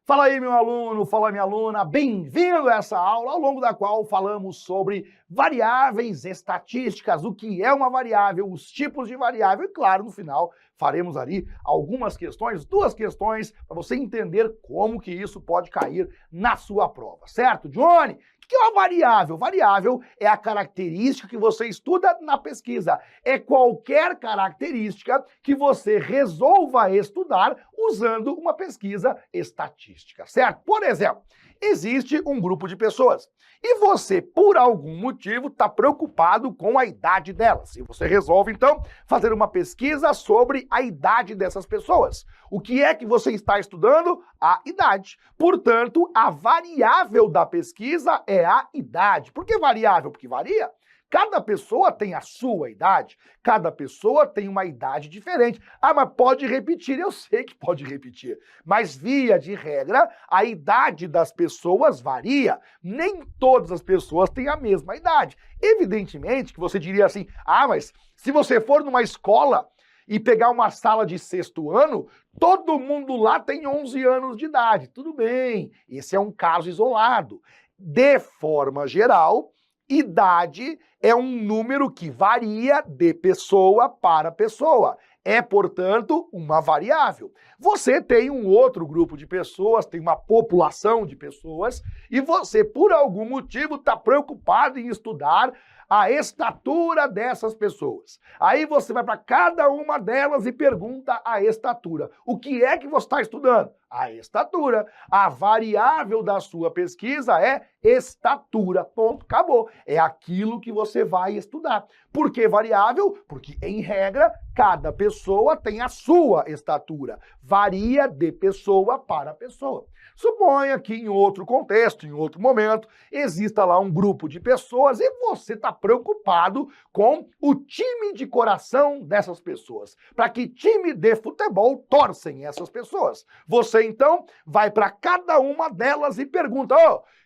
Fala aí, meu aluno, fala minha aluna, bem-vindo a essa aula, ao longo da qual falamos sobre variáveis estatísticas, o que é uma variável, os tipos de variável e, claro, no final faremos ali algumas questões, duas questões, para você entender como que isso pode cair na sua prova, certo? Johnny, o que é uma variável? Variável é a característica que você estuda na pesquisa. É qualquer característica que você resolva estudar usando uma pesquisa estatística, certo? Por exemplo, existe um grupo de pessoas e você, por algum motivo, está preocupado com a idade delas. E você resolve, então, fazer uma pesquisa sobre a idade dessas pessoas. O que é que você está estudando? A idade. Portanto, a variável da pesquisa é a idade. Por que variável? Porque varia. Cada pessoa tem a sua idade, cada pessoa tem uma idade diferente. Ah, mas pode repetir, eu sei que pode repetir. Mas, via de regra, a idade das pessoas varia. Nem todas as pessoas têm a mesma idade. Evidentemente que você diria assim, mas se você for numa escola e pegar uma sala de 6º ano, todo mundo lá tem 11 anos de idade. Tudo bem, esse é um caso isolado. De forma geral, idade é um número que varia de pessoa para pessoa. É, portanto, uma variável. Você tem um outro grupo de pessoas, tem uma população de pessoas, e você, por algum motivo, está preocupado em estudar a estatura dessas pessoas. Aí você vai para cada uma delas e pergunta a estatura. O que é que você está estudando? A estatura. A variável da sua pesquisa é estatura. Ponto, acabou. É aquilo que você vai estudar. Por que variável? Porque, em regra, cada pessoa tem a sua estatura. Varia de pessoa para pessoa. Suponha que em outro contexto, em outro momento, exista lá um grupo de pessoas e você está preocupado com o time de coração dessas pessoas. Para que time de futebol torcem essas pessoas? Você, então, vai para cada uma delas e pergunta,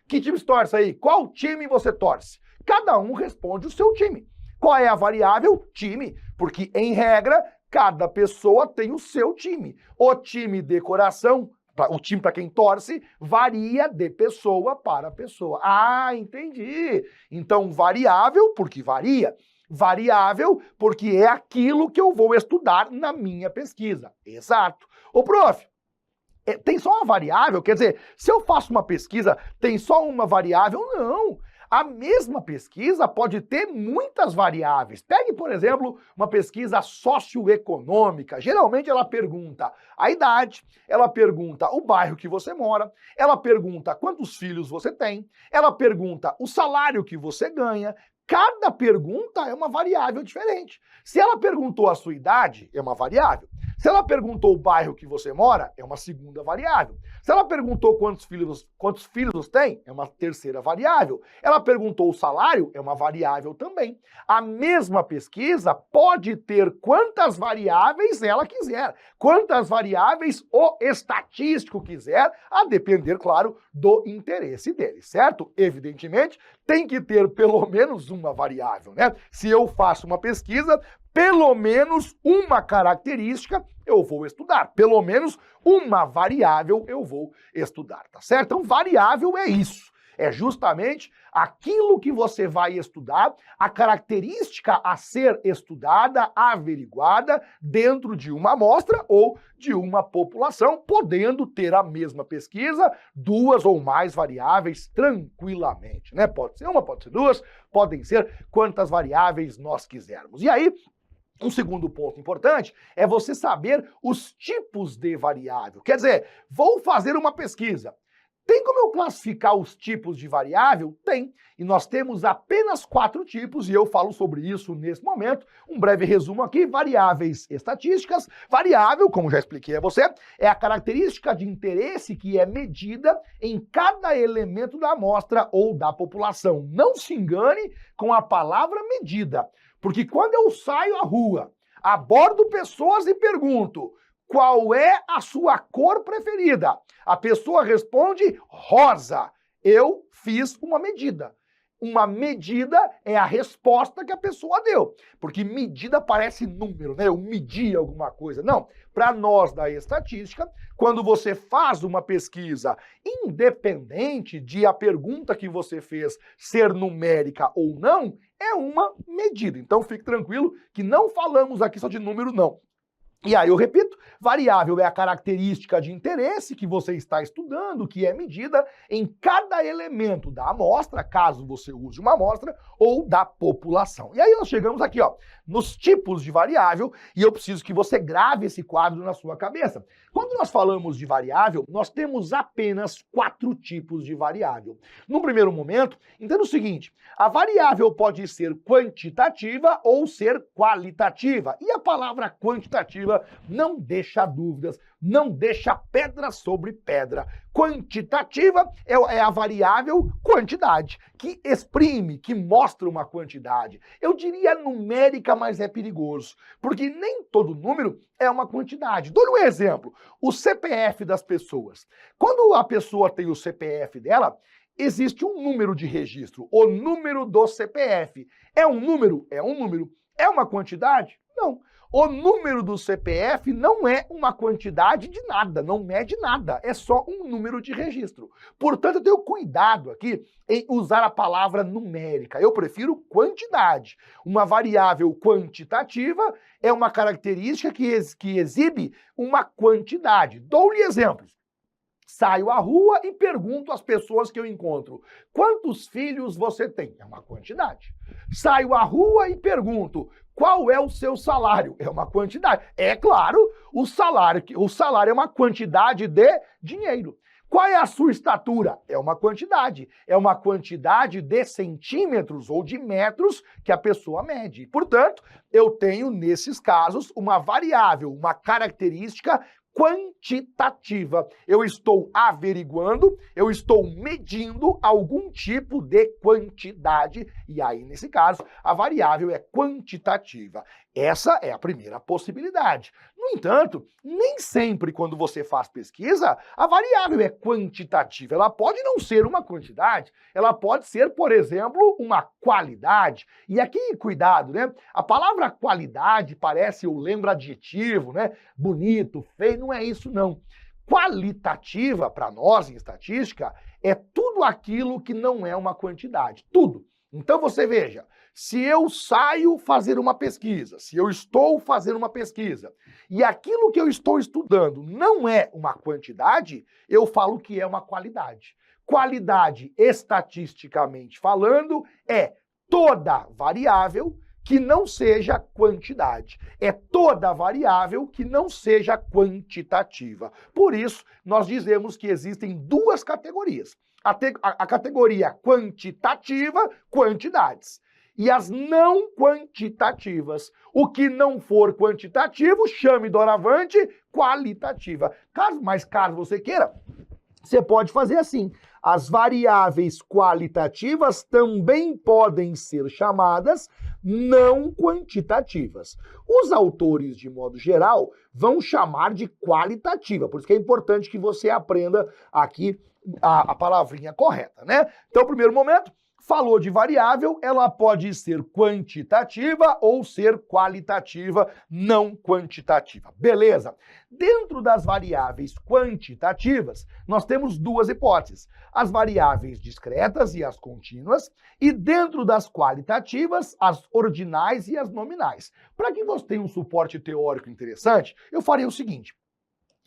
que time torce aí? Qual time você torce? Cada um responde o seu time. Qual é a variável? Time. Porque, em regra, cada pessoa tem o seu time. O time de coração, o time para quem torce, varia de pessoa para pessoa. Entendi. Então, variável, porque varia. Variável, porque é aquilo que eu vou estudar na minha pesquisa. Exato. Ô, prof, tem só uma variável? Quer dizer, se eu faço uma pesquisa, tem só uma variável? Não. A mesma pesquisa pode ter muitas variáveis. Pegue, por exemplo, uma pesquisa socioeconômica. Geralmente ela pergunta a idade, ela pergunta o bairro que você mora, ela pergunta quantos filhos você tem, ela pergunta o salário que você ganha. Cada pergunta é uma variável diferente. Se ela perguntou a sua idade, é uma variável. Se ela perguntou o bairro que você mora, é uma segunda variável. Se ela perguntou quantos filhos tem, é uma terceira variável. Ela perguntou o salário, é uma variável também. A mesma pesquisa pode ter quantas variáveis ela quiser, quantas variáveis o estatístico quiser, a depender, claro, do interesse dele, certo? Evidentemente, tem que ter pelo menos uma variável, né? Se eu faço uma pesquisa, pelo menos uma característica eu vou estudar, pelo menos uma variável eu vou estudar, tá certo? Então, variável é isso. É justamente aquilo que você vai estudar, a característica a ser estudada, averiguada dentro de uma amostra ou de uma população, podendo ter a mesma pesquisa, duas ou mais variáveis tranquilamente, né? Pode ser uma, pode ser duas, podem ser quantas variáveis nós quisermos. E aí, um segundo ponto importante é você saber os tipos de variável. Quer dizer, vou fazer uma pesquisa. Tem como eu classificar os tipos de variável? Tem. E nós temos apenas 4 tipos e eu falo sobre isso nesse momento. Um breve resumo aqui: variáveis estatísticas. Variável, como já expliquei a você, é a característica de interesse que é medida em cada elemento da amostra ou da população. Não se engane com a palavra medida. Porque quando eu saio à rua, abordo pessoas e pergunto qual é a sua cor preferida, a pessoa responde rosa. Eu fiz uma medida. Uma medida é a resposta que a pessoa deu, porque medida parece número, né? Eu medi alguma coisa. Não, para nós da estatística, quando você faz uma pesquisa, independente de a pergunta que você fez ser numérica ou não, é uma medida. Então fique tranquilo que não falamos aqui só de número, não. E aí eu repito, variável é a característica de interesse que você está estudando, que é medida em cada elemento da amostra, caso você use uma amostra, ou da população. E aí nós chegamos aqui, ó, nos tipos de variável, e eu preciso que você grave esse quadro na sua cabeça. Quando nós falamos de variável, nós temos apenas 4 tipos de variável. No primeiro momento, entenda o seguinte, a variável pode ser quantitativa ou ser qualitativa. E a palavra quantitativa não deixa dúvidas, não deixa pedra sobre pedra. Quantitativa é a variável quantidade, que exprime, que mostra uma quantidade. Eu diria numérica, mas é perigoso, porque nem todo número é uma quantidade. Dou um exemplo, o CPF das pessoas. Quando a pessoa tem o CPF dela, existe um número de registro, o número do CPF. É um número? É um número. É uma quantidade? Não. O número do CPF não é uma quantidade de nada, não mede nada, é só um número de registro. Portanto, eu tenho cuidado aqui em usar a palavra numérica, eu prefiro quantidade. Uma variável quantitativa é uma característica que exibe uma quantidade. Dou-lhe exemplos. Saio à rua e pergunto às pessoas que eu encontro, quantos filhos você tem? É uma quantidade. Saio à rua e pergunto, qual é o seu salário? É uma quantidade. É claro, o salário é uma quantidade de dinheiro. Qual é a sua estatura? É uma quantidade. É uma quantidade de centímetros ou de metros que a pessoa mede. Portanto, eu tenho, nesses casos, uma variável, uma característica quantitativa. Eu estou averiguando, eu estou medindo algum tipo de quantidade e aí, nesse caso, a variável é quantitativa. Essa é a primeira possibilidade. No entanto, nem sempre quando você faz pesquisa, a variável é quantitativa. Ela pode não ser uma quantidade, ela pode ser, por exemplo, uma qualidade. E aqui, cuidado, né? A palavra qualidade parece, eu lembro, adjetivo, né? Bonito, feio, não é isso não. Qualitativa, para nós em estatística, é tudo aquilo que não é uma quantidade, tudo. Então você veja, se eu saio fazer uma pesquisa, se eu estou fazendo uma pesquisa, e aquilo que eu estou estudando não é uma quantidade, eu falo que é uma qualidade. Qualidade, estatisticamente falando, é toda variável que não seja quantidade. É toda variável que não seja quantitativa. Por isso, nós dizemos que existem 2 categorias. A categoria quantitativa, quantidades. E as não quantitativas. O que não for quantitativo, chame doravante qualitativa. Mas caso você queira, você pode fazer assim. As variáveis qualitativas também podem ser chamadas não quantitativas. Os autores, de modo geral, vão chamar de qualitativa, por isso que é importante que você aprenda aqui a palavrinha correta, né? Então, primeiro momento, falou de variável, ela pode ser quantitativa ou ser qualitativa, não quantitativa. Beleza? Dentro das variáveis quantitativas, nós temos 2 hipóteses. As variáveis discretas e as contínuas, e dentro das qualitativas, as ordinais e as nominais. Para que você tenha um suporte teórico interessante, eu farei o seguinte.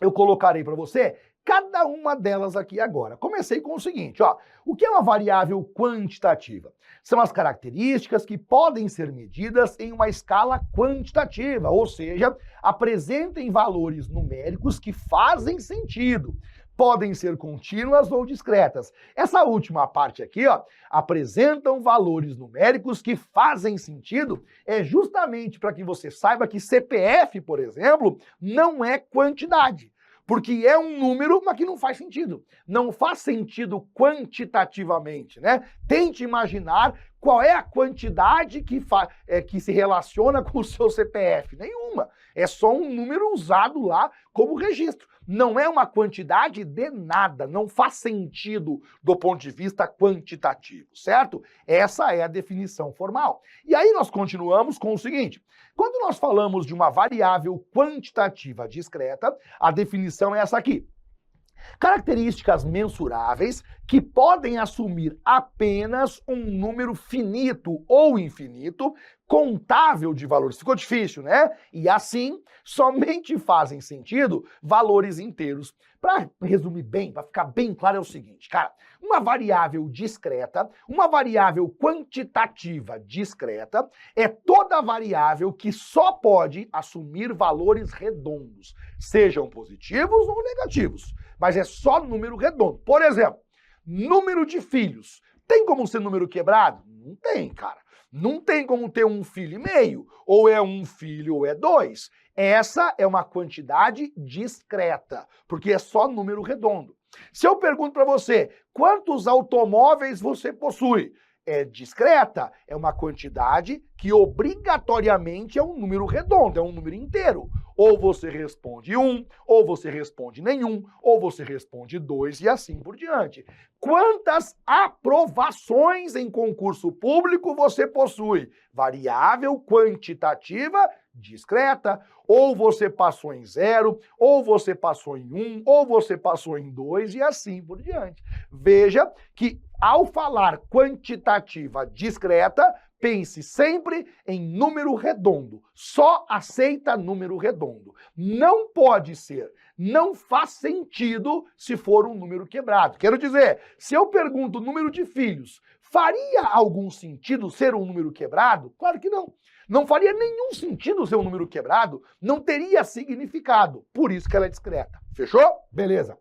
Eu colocarei para você cada uma delas aqui agora. Comecei com o seguinte, ó. O que é uma variável quantitativa? São as características que podem ser medidas em uma escala quantitativa, ou seja, apresentem valores numéricos que fazem sentido. Podem ser contínuas ou discretas. Essa última parte aqui, ó, apresentam valores numéricos que fazem sentido, é justamente para que você saiba que CPF, por exemplo, não é quantidade. Porque é um número, mas que não faz sentido. Não faz sentido quantitativamente, né? Tente imaginar Qual é a quantidade que se relaciona com o seu CPF? Nenhuma. É só um número usado lá como registro. Não é uma quantidade de nada, não faz sentido do ponto de vista quantitativo, certo? Essa é a definição formal. E aí nós continuamos com o seguinte: quando nós falamos de uma variável quantitativa discreta, a definição é essa aqui. Características mensuráveis que podem assumir apenas um número finito ou infinito, contável de valores. Ficou difícil, né? E assim, somente fazem sentido valores inteiros. Para resumir bem, para ficar bem claro, é o seguinte, cara, uma variável discreta, uma variável quantitativa discreta, é toda variável que só pode assumir valores redondos, sejam positivos ou negativos, mas é só número redondo. Por exemplo, número de filhos. Tem como ser número quebrado? Não tem, cara. Não tem como ter 1,5 filhos, ou é 1 filho ou é 2. Essa é uma quantidade discreta, porque é só número redondo. Se eu pergunto para você, quantos automóveis você possui? É discreta, é uma quantidade que obrigatoriamente é um número redondo, é um número inteiro. Ou você responde 1, ou você responde nenhum, ou você responde 2 e assim por diante. Quantas aprovações em concurso público você possui? Variável quantitativa discreta. Ou você passou em 0, ou você passou em 1, ou você passou em 2 e assim por diante. Veja que ao falar quantitativa discreta, pense sempre em número redondo. Só aceita número redondo. Não pode ser, não faz sentido se for um número quebrado. Quero dizer, se eu pergunto o número de filhos, faria algum sentido ser um número quebrado? Claro que não. Não faria nenhum sentido ser um número quebrado, não teria significado. Por isso que ela é discreta. Fechou? Beleza.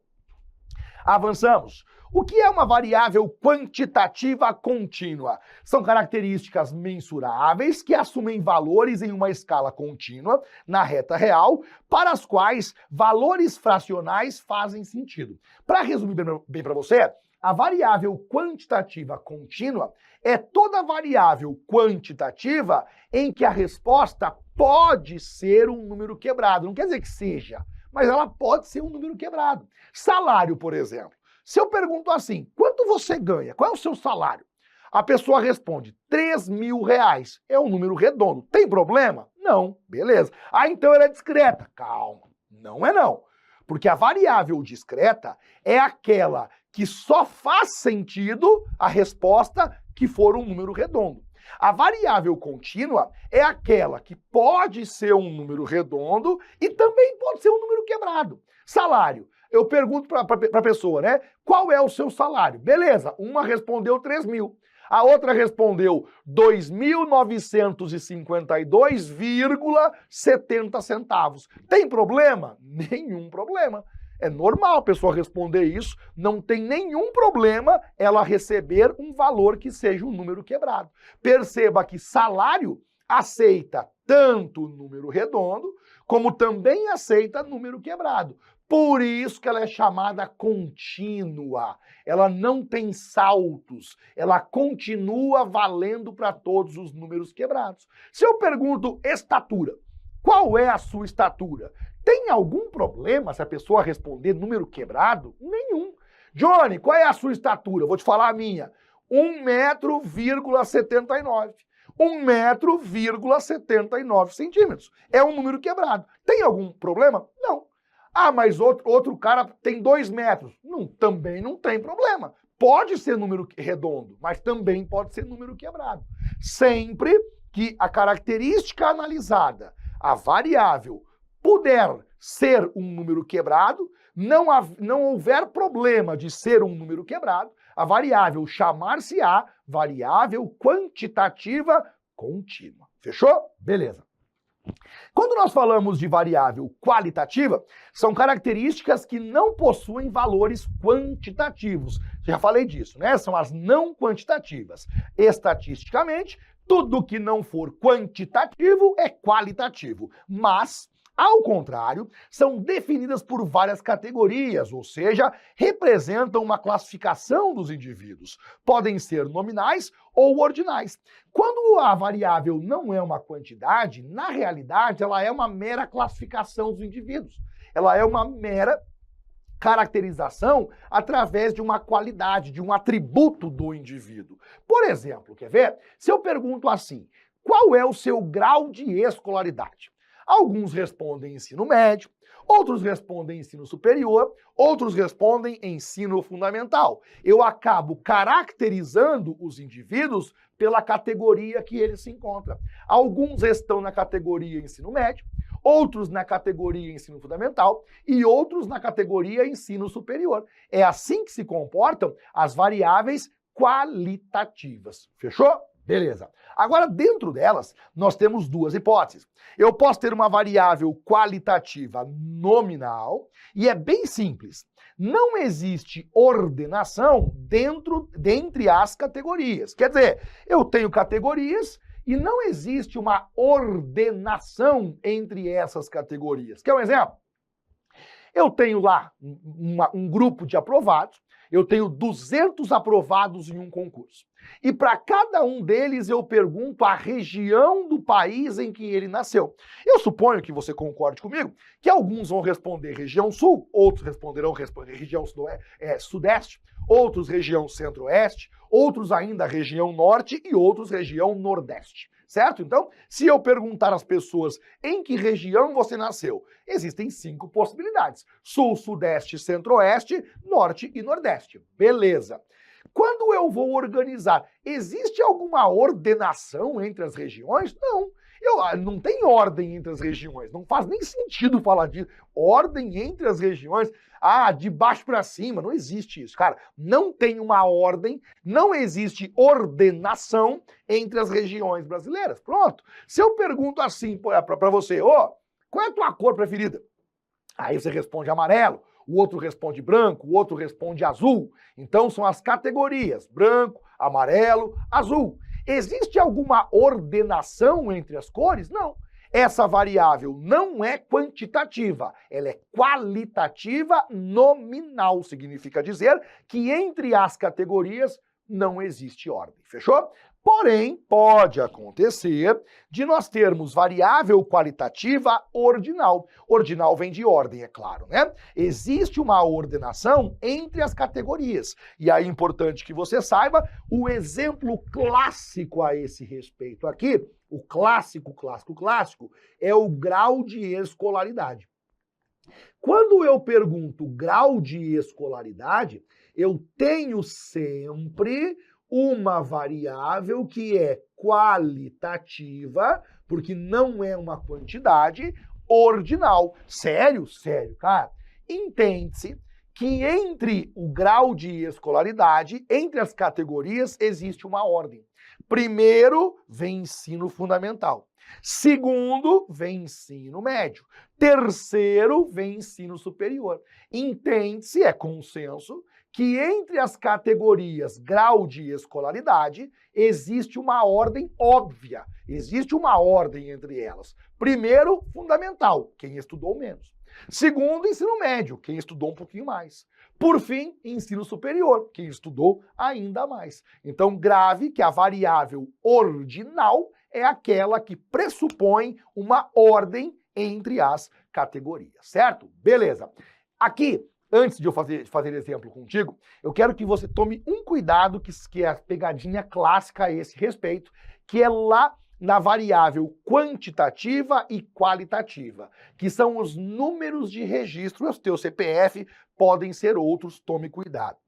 Avançamos. O que é uma variável quantitativa contínua? São características mensuráveis que assumem valores em uma escala contínua, na reta real, para as quais valores fracionais fazem sentido. Para resumir bem para você, a variável quantitativa contínua é toda variável quantitativa em que a resposta pode ser um número quebrado. Não quer dizer que seja, mas ela pode ser um número quebrado. Salário, por exemplo. Se eu pergunto assim, quanto você ganha? Qual é o seu salário? A pessoa responde, R$3.000. É um número redondo. Tem problema? Não. Beleza. Ah, então ela é discreta. Calma. Não é não. Porque a variável discreta é aquela que só faz sentido a resposta que for um número redondo. A variável contínua é aquela que pode ser um número redondo e também pode ser um número quebrado. Salário. Eu pergunto para a pessoa, né? Qual é o seu salário? Beleza, uma respondeu 3.000. A outra respondeu 2.952,70 centavos. Tem problema? Nenhum problema. É normal a pessoa responder isso, não tem nenhum problema ela receber um valor que seja um número quebrado. Perceba que salário aceita tanto número redondo, como também aceita número quebrado. Por isso que ela é chamada contínua. Ela não tem saltos, ela continua valendo para todos os números quebrados. Se eu pergunto estatura, qual é a sua estatura? Tem algum problema se a pessoa responder número quebrado? Nenhum. Johnny, qual é a sua estatura? Vou te falar a minha. 1,79 m. 1,79 centímetros. É um número quebrado. Tem algum problema? Não. Ah, mas outro cara tem 2 metros. Não, também não tem problema. Pode ser número redondo, mas também pode ser número quebrado. Sempre que a característica analisada, a variável, puder ser um número quebrado, não houver problema de ser um número quebrado, a variável chamar-se-á variável quantitativa contínua. Fechou? Beleza. Quando nós falamos de variável qualitativa, são características que não possuem valores quantitativos. Já falei disso, né? São as não quantitativas. Estatisticamente, tudo que não for quantitativo é qualitativo. Mas Ao contrário, são definidas por várias categorias, ou seja, representam uma classificação dos indivíduos. Podem ser nominais ou ordinais. Quando a variável não é uma quantidade, na realidade ela é uma mera classificação dos indivíduos. Ela é uma mera caracterização através de uma qualidade, de um atributo do indivíduo. Por exemplo, quer ver? Se eu pergunto assim, qual é o seu grau de escolaridade? Alguns respondem ensino médio, outros respondem ensino superior, outros respondem ensino fundamental. Eu acabo caracterizando os indivíduos pela categoria que eles se encontram. Alguns estão na categoria ensino médio, outros na categoria ensino fundamental e outros na categoria ensino superior. É assim que se comportam as variáveis qualitativas. Fechou? Beleza. Agora, dentro delas, nós temos duas hipóteses. Eu posso ter uma variável qualitativa nominal e é bem simples. Não existe ordenação dentre as categorias. Quer dizer, eu tenho categorias e não existe uma ordenação entre essas categorias. Quer um exemplo? Eu tenho lá um grupo de aprovados, eu tenho 200 aprovados em um concurso. E para cada um deles eu pergunto a região do país em que ele nasceu. Eu suponho que você concorde comigo que alguns vão responder região sul, outros responderão região sudeste, outros região centro-oeste, outros ainda região norte e outros região nordeste. Certo? Então, se eu perguntar às pessoas em que região você nasceu, existem 5 possibilidades. Sul, sudeste, centro-oeste, norte e nordeste. Beleza. Quando eu vou organizar, existe alguma ordenação entre as regiões? Não. Não tem ordem entre as regiões. Não faz nem sentido falar disso. Ordem entre as regiões. De baixo para cima. Não existe isso, cara. Não tem uma ordem, não existe ordenação entre as regiões brasileiras. Pronto. Se eu pergunto assim para você, qual é a tua cor preferida? Aí você responde amarelo, o outro responde branco, o outro responde azul. Então são as categorias: branco, amarelo, azul. Existe alguma ordenação entre as cores? Não. Essa variável não é quantitativa, ela é qualitativa nominal. Significa dizer que entre as categorias não existe ordem. Fechou? Porém, pode acontecer de nós termos variável qualitativa ordinal. Ordinal vem de ordem, é claro, né? Existe uma ordenação entre as categorias. E aí é importante que você saiba o exemplo clássico a esse respeito aqui, o clássico, é o grau de escolaridade. Quando eu pergunto grau de escolaridade, eu tenho sempre uma variável que é qualitativa, porque não é uma quantidade, ordinal. Sério, cara. Entende-se que entre o grau de escolaridade, entre as categorias, existe uma ordem. Primeiro vem ensino fundamental. Segundo, vem ensino médio. Terceiro, vem ensino superior. Entende-se, é consenso, que entre as categorias grau de escolaridade existe uma ordem óbvia. Existe uma ordem entre elas. Primeiro, fundamental, quem estudou menos. Segundo, ensino médio, quem estudou um pouquinho mais. Por fim, ensino superior, quem estudou ainda mais. Então, grave que a variável ordinal é aquela que pressupõe uma ordem entre as categorias, certo? Beleza. Aqui, antes de eu fazer exemplo contigo, eu quero que você tome um cuidado, que é a pegadinha clássica a esse respeito, que é lá na variável quantitativa e qualitativa, que são os números de registro. O teu CPF podem ser outros, tome cuidado.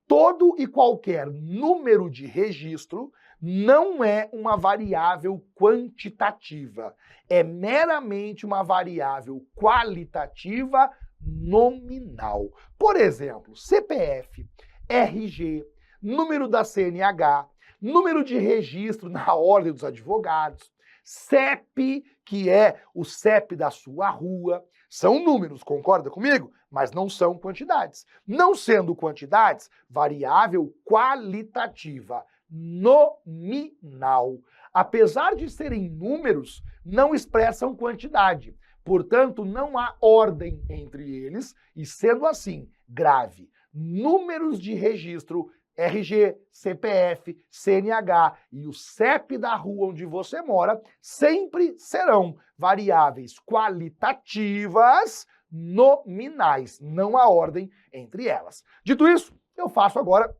Todo e qualquer número de registro não é uma variável quantitativa, é meramente uma variável qualitativa nominal. Por exemplo, CPF, RG, número da CNH, número de registro na ordem dos advogados, CEP, que é o CEP da sua rua, são números, concorda comigo? Mas não são quantidades. Não sendo quantidades, variável qualitativa, nominal. Apesar de serem números, não expressam quantidade. Portanto, não há ordem entre eles e, sendo assim, grave. Números de registro, RG, CPF, CNH e o CEP da rua onde você mora sempre serão variáveis qualitativas nominais, não há ordem entre elas. Dito isso, eu faço agora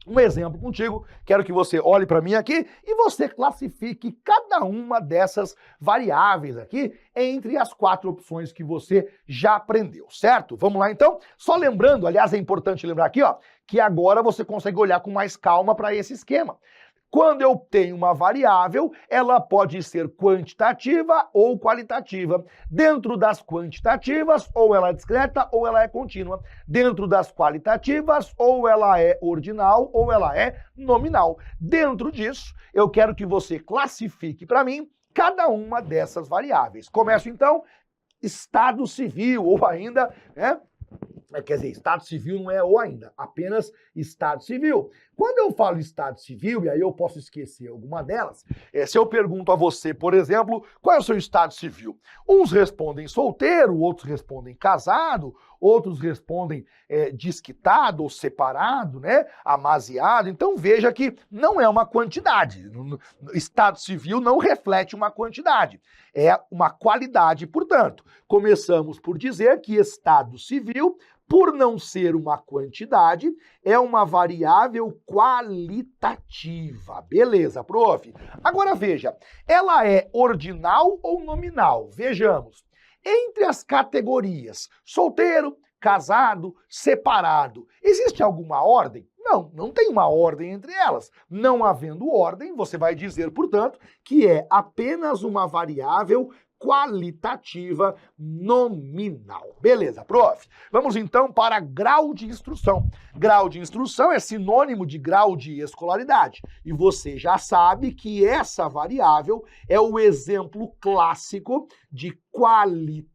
um exemplo contigo, quero que você olhe para mim aqui e você classifique cada uma dessas variáveis aqui entre as 4 opções que você já aprendeu, certo? Vamos lá então? Só lembrando, aliás, é importante lembrar aqui, ó, que agora você consegue olhar com mais calma para esse esquema. Quando eu tenho uma variável, ela pode ser quantitativa ou qualitativa. Dentro das quantitativas, ou ela é discreta ou ela é contínua. Dentro das qualitativas, ou ela é ordinal ou ela é nominal. Dentro disso, eu quero que você classifique para mim cada uma dessas variáveis. Começo então, estado civil, ou ainda, né? Quer dizer, estado civil não é ou ainda, apenas estado civil. Quando eu falo estado civil, e aí eu posso esquecer alguma delas, se eu pergunto a você, por exemplo, qual é o seu estado civil? Uns respondem solteiro, outros respondem casado, outros respondem desquitado ou separado, né? Amaziado. Então veja que não é uma quantidade. Estado civil não reflete uma quantidade, é uma qualidade, portanto. Começamos por dizer que estado civil, por não ser uma quantidade, é uma variável qualitativa. Beleza, prof? Agora veja, ela é ordinal ou nominal? Vejamos. Entre as categorias solteiro, casado, separado, existe alguma ordem? Não, não tem uma ordem entre elas. Não havendo ordem, você vai dizer, portanto, que é apenas uma variável qualitativa nominal. Beleza, prof? Vamos então para grau de instrução. Grau de instrução é sinônimo de grau de escolaridade. E você já sabe que essa variável é o exemplo clássico de qualitativa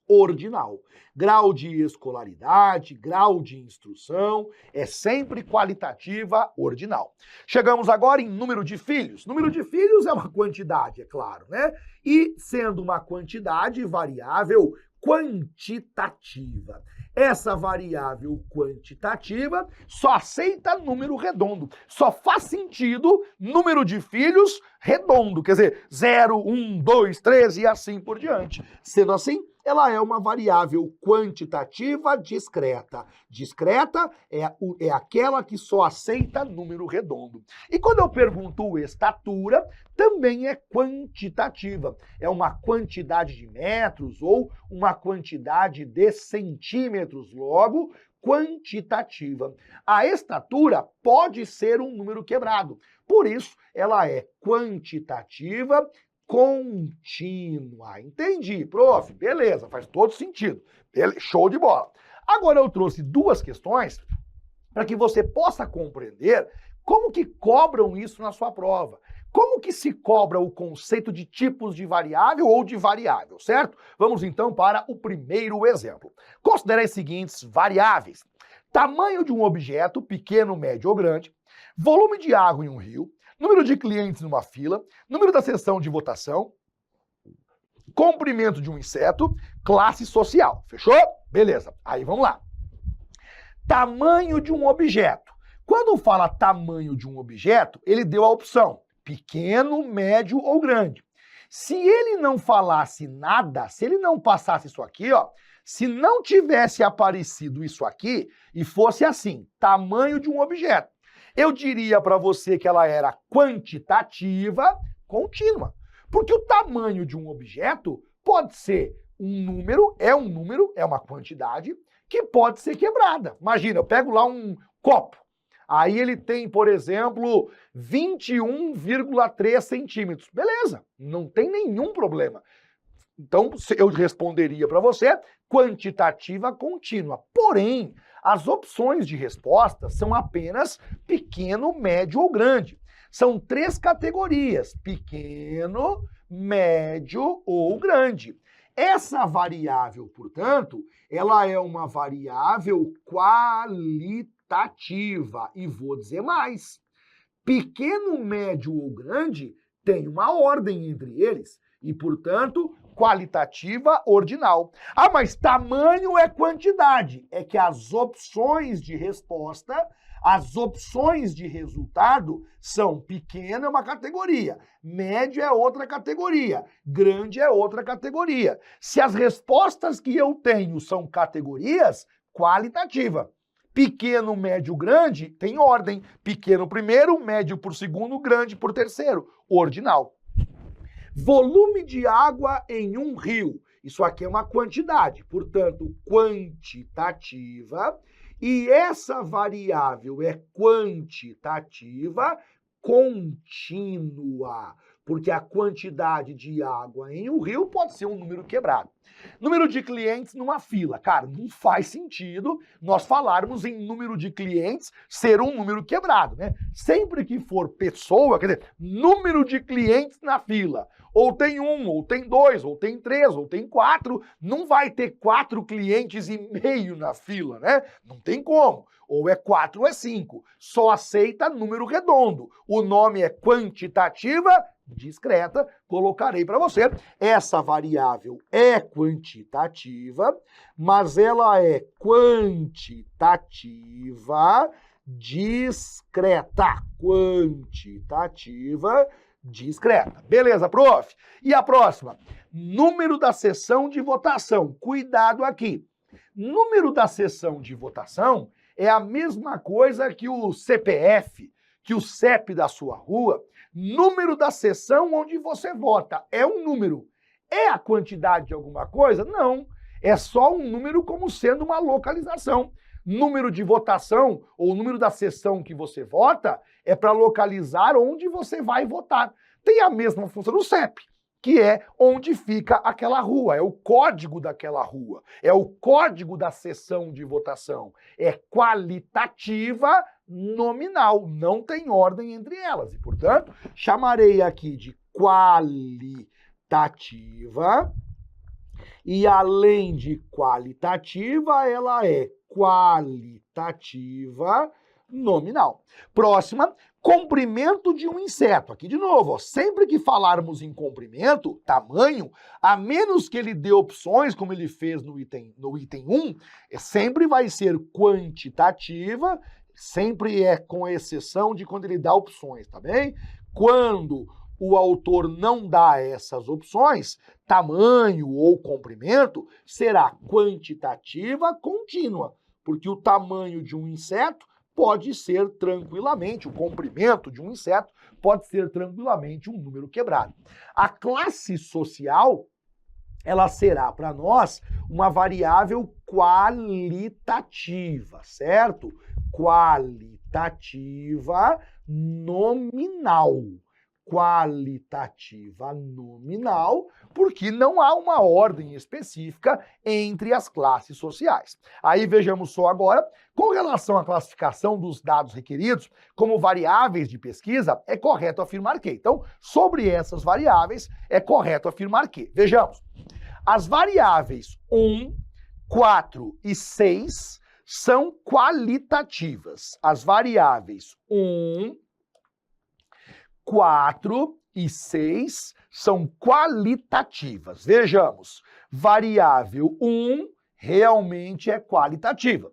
ordinal. Grau de escolaridade, grau de instrução, é sempre qualitativa ordinal. Chegamos agora em número de filhos. Número de filhos é uma quantidade, é claro, né? E sendo uma quantidade variável quantitativa. Essa variável quantitativa só aceita número redondo. Só faz sentido número de filhos redondo, quer dizer, 0, 1, 2, 3 e assim por diante. Sendo assim, ela é uma variável quantitativa discreta. Discreta é aquela que só aceita número redondo. E quando eu pergunto estatura, também é quantitativa. É uma quantidade de metros ou uma quantidade de centímetros, logo, quantitativa. A estatura pode ser um número quebrado. Por isso, ela é quantitativa contínua. Entendi, prof. Beleza, faz todo sentido. Show de bola. Agora eu trouxe 2 questões para que você possa compreender como que cobram isso na sua prova. Como que se cobra o conceito de tipos de variável ou de variável, certo? Vamos então para o primeiro exemplo. Considere as seguintes variáveis: tamanho de um objeto, pequeno, médio ou grande, volume de água em um rio, número de clientes numa fila, número da sessão de votação, comprimento de um inseto, classe social. Fechou? Beleza. Aí vamos lá. Tamanho de um objeto. Quando fala tamanho de um objeto, ele deu a opção pequeno, médio ou grande. Se ele não falasse nada, se ele não passasse isso aqui, ó, se não tivesse aparecido isso aqui e fosse assim, tamanho de um objeto, eu diria para você que ela era quantitativa contínua. Porque o tamanho de um objeto pode ser um número, é uma quantidade que pode ser quebrada. Imagina, eu pego lá um copo. Aí ele tem, por exemplo, 21,3 centímetros. Beleza, não tem nenhum problema. Então, eu responderia para você quantitativa contínua. Porém, as opções de resposta são apenas pequeno, médio ou grande. São 3 categorias: pequeno, médio ou grande. Essa variável, portanto, ela é uma variável qualitativa. E vou dizer mais. Pequeno, médio ou grande tem uma ordem entre eles. e, portanto, qualitativa ordinal. Ah, mas tamanho é quantidade. É que as opções de resposta, as opções de resultado são pequeno é uma categoria, médio é outra categoria, grande é outra categoria. Se as respostas que eu tenho são categorias, qualitativa. Pequeno, médio, grande tem ordem. Pequeno primeiro, médio por segundo, grande por terceiro. Ordinal. Volume de água em um rio. Isso aqui é uma quantidade, portanto, quantitativa. E essa variável é quantitativa contínua, porque a quantidade de água em um rio pode ser um número quebrado. Número de clientes numa fila. Cara, não faz sentido nós falarmos em número de clientes ser um número quebrado, né? Sempre que for pessoa, quer dizer, número de clientes na fila, ou tem um, ou tem dois, ou tem três, ou tem quatro, não vai ter 4 clientes e meio na fila, né? Não tem como. Ou é 4 ou é 5. Só aceita número redondo. O nome é quantitativa discreta, colocarei para você. Essa variável é quantitativa, mas ela é quantitativa discreta. Quantitativa discreta. Beleza, prof? E a próxima? Número da sessão de votação. Cuidado aqui. Número da sessão de votação é a mesma coisa que o CPF, que o CEP da sua rua. Número da sessão onde você vota. É um número. É a quantidade de alguma coisa? Não. É só um número como sendo uma localização. Número de votação, ou número da sessão que você vota, é para localizar onde você vai votar. Tem a mesma função do CEP, que é onde fica aquela rua, é o código daquela rua, é o código da sessão de votação. É qualitativa nominal, não tem ordem entre elas. E, portanto, chamarei aqui de qualitativa, e além de qualitativa, ela é qualitativa nominal. Próxima, comprimento de um inseto. Aqui de novo, ó, sempre que falarmos em comprimento, tamanho, a menos que ele dê opções, como ele fez no item 1, sempre vai ser quantitativa, sempre é com exceção de quando ele dá opções, tá bem? Quando o autor não dá essas opções, tamanho ou comprimento, será quantitativa contínua, porque o tamanho de um inseto pode ser tranquilamente, o comprimento de um inseto pode ser tranquilamente um número quebrado. A classe social, ela será para nós uma variável qualitativa, certo? Qualitativa nominal. Qualitativa nominal, porque não há uma ordem específica entre as classes sociais. Aí vejamos só agora, com relação à classificação dos dados requeridos como variáveis de pesquisa, é correto afirmar que. Então, sobre essas variáveis, é correto afirmar que. Vejamos, as variáveis 1, 4 e 6 são qualitativas. As variáveis 1, 4 e 6 são qualitativas. Vejamos, variável 1 realmente é qualitativa.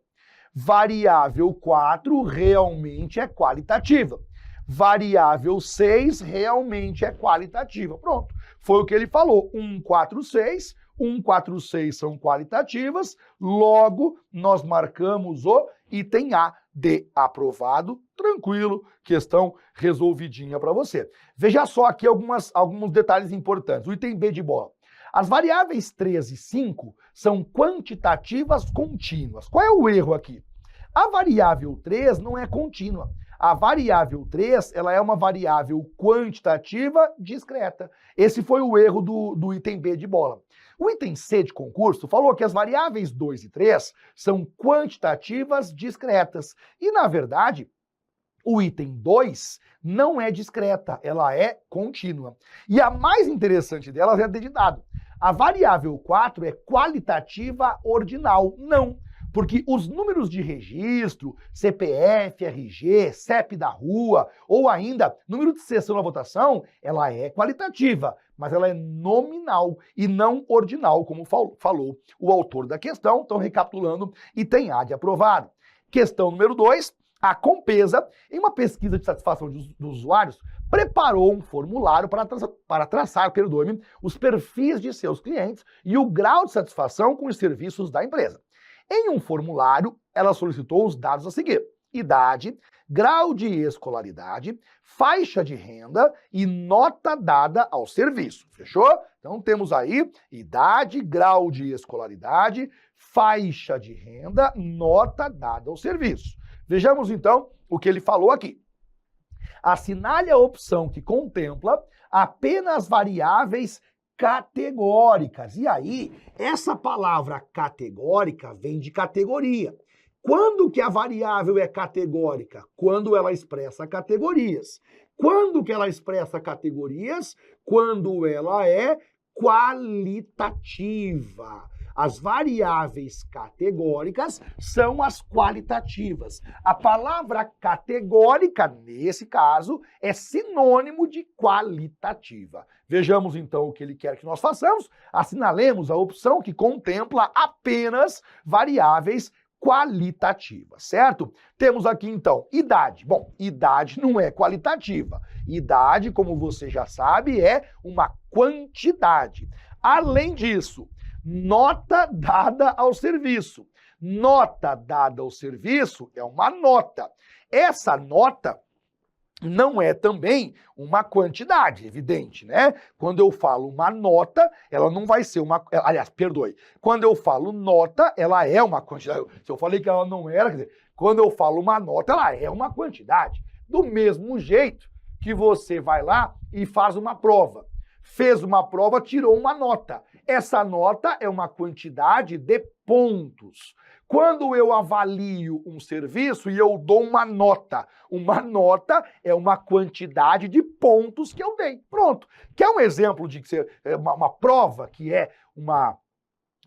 Variável 4 realmente é qualitativa. Variável 6 realmente é qualitativa. Pronto, foi o que ele falou. 1, 4, 6. 1, 4, 6 são qualitativas, logo nós marcamos o item A de aprovado, tranquilo, questão resolvidinha para você. Veja só aqui alguns detalhes importantes. O item B de bola. As variáveis 3 e 5 são quantitativas contínuas. Qual é o erro aqui? A variável 3 não é contínua. A variável 3, ela é uma variável quantitativa discreta. Esse foi o erro do item B de bola. O item C de concurso falou que as variáveis 2 e 3 são quantitativas discretas. E, na verdade, o item 2 não é discreta, ela é contínua. E a mais interessante delas é a de dado. A variável 4 é qualitativa ordinal. Não, Porque os números de registro, CPF, RG, CEP da rua, ou ainda número de sessão na votação, ela é qualitativa, mas ela é nominal e não ordinal, como falou o autor da questão. Então, recapitulando, item A de aprovado. Questão número 2, a Compesa, em uma pesquisa de satisfação dos usuários, preparou um formulário para traçar, os perfis de seus clientes e o grau de satisfação com os serviços da empresa. Em um formulário, ela solicitou os dados a seguir: idade, grau de escolaridade, faixa de renda e nota dada ao serviço. Fechou? Então temos aí idade, grau de escolaridade, faixa de renda, nota dada ao serviço. Vejamos então o que ele falou aqui. Assinale a opção que contempla apenas variáveis categóricas. E aí, essa palavra categórica vem de categoria. Quando que a variável é categórica? Quando ela expressa categorias. Quando que ela expressa categorias? Quando ela é qualitativa. As variáveis categóricas são as qualitativas. A palavra categórica, nesse caso, é sinônimo de qualitativa. Vejamos então o que ele quer que nós façamos. Assinalemos a opção que contempla apenas variáveis qualitativas, certo? Temos aqui então idade. Bom, idade não é qualitativa. Idade, como você já sabe, é uma quantidade. Além disso, nota dada ao serviço. Nota dada ao serviço é uma nota. Essa nota não é também uma quantidade, evidente, né? Quando eu falo uma nota, ela não vai ser uma... Aliás, perdoe. Quando eu falo nota, ela é uma quantidade. Se eu falei que ela não era, quer dizer, quando eu falo uma nota, ela é uma quantidade. Do mesmo jeito que você vai lá e faz uma prova. Fez uma prova, tirou uma nota. Essa nota é uma quantidade de pontos. Quando eu avalio um serviço e eu dou uma nota é uma quantidade de pontos que eu dei. Pronto. Quer um exemplo de uma prova que é uma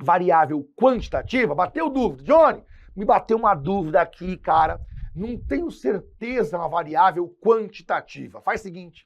variável quantitativa? Bateu dúvida? Johnny, me bateu uma dúvida aqui, cara. Não tenho certeza uma variável quantitativa. Faz o seguinte,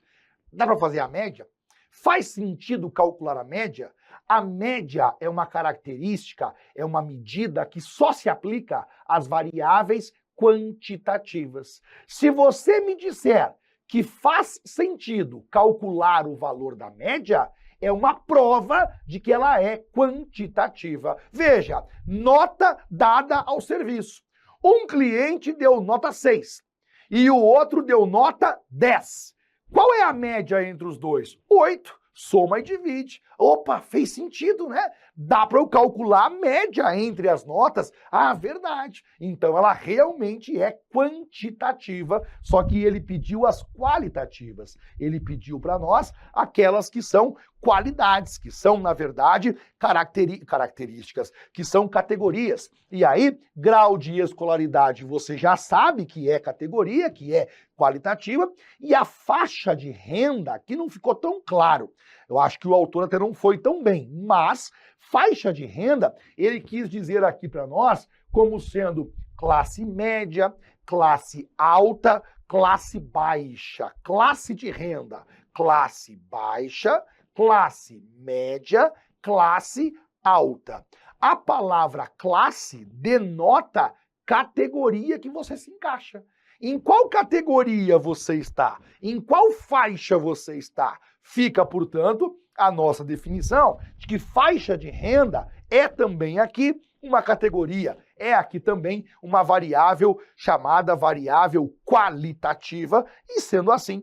dá para fazer a média? Faz sentido calcular a média? A média é uma característica, é uma medida que só se aplica às variáveis quantitativas. Se você me disser que faz sentido calcular o valor da média, é uma prova de que ela é quantitativa. Veja, nota dada ao serviço. Um cliente deu nota 6 e o outro deu nota 10. Qual é a média entre os dois? 8. Soma e divide. Opa, fez sentido, né? Dá para eu calcular a média entre as notas? Ah, verdade. Então ela realmente é quantitativa, só que ele pediu as qualitativas. Ele pediu para nós aquelas que são qualidades, que são, na verdade, características, que são categorias. E aí, grau de escolaridade, você já sabe que é categoria, que é qualitativa, e a faixa de renda aqui não ficou tão claro. Eu acho que o autor até não foi tão bem, mas faixa de renda, ele quis dizer aqui para nós como sendo classe média, classe alta, classe baixa, classe de renda, classe baixa, classe média, classe alta. A palavra classe denota categoria que você se encaixa. Em qual categoria você está? Em qual faixa você está? Fica, portanto, a nossa definição de que faixa de renda é também aqui uma categoria, é aqui também uma variável chamada variável qualitativa, e sendo assim,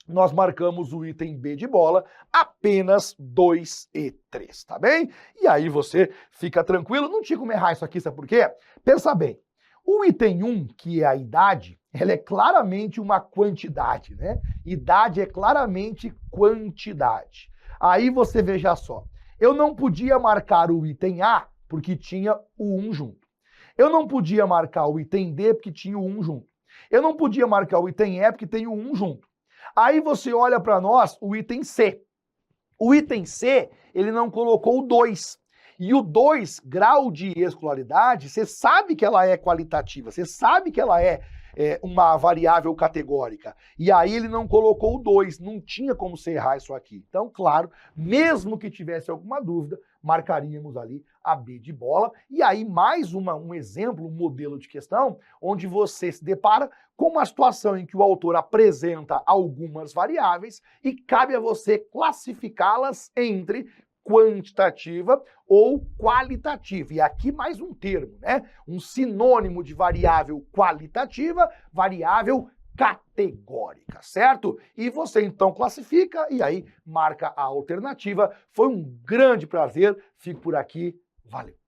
nós marcamos o item B de bola, apenas 2 e 3, tá bem? E aí você fica tranquilo, não tinha como errar isso aqui, sabe por quê? Pensa bem, o item 1, que é a idade, ela é claramente uma quantidade, né? Idade é claramente quantidade. Aí você veja só, eu não podia marcar o item A porque tinha o 1 junto. Eu não podia marcar o item D porque tinha o 1 junto. Eu não podia marcar o item E porque tem o 1 junto. Aí você olha para nós o item C. O item C, ele não colocou o 2. E o 2, grau de escolaridade, você sabe que ela é qualitativa, você sabe que ela é uma variável categórica. E aí ele não colocou o 2, não tinha como você errar isso aqui. Então, claro, mesmo que tivesse alguma dúvida, marcaríamos ali a B de bola. E aí mais um exemplo, um modelo de questão, onde você se depara com uma situação em que o autor apresenta algumas variáveis e cabe a você classificá-las entre quantitativa ou qualitativa. E aqui mais um termo, né? Um sinônimo de variável qualitativa, variável categórica, certo? E você então classifica e aí marca a alternativa. Foi um grande prazer. Fico por aqui. Valeu!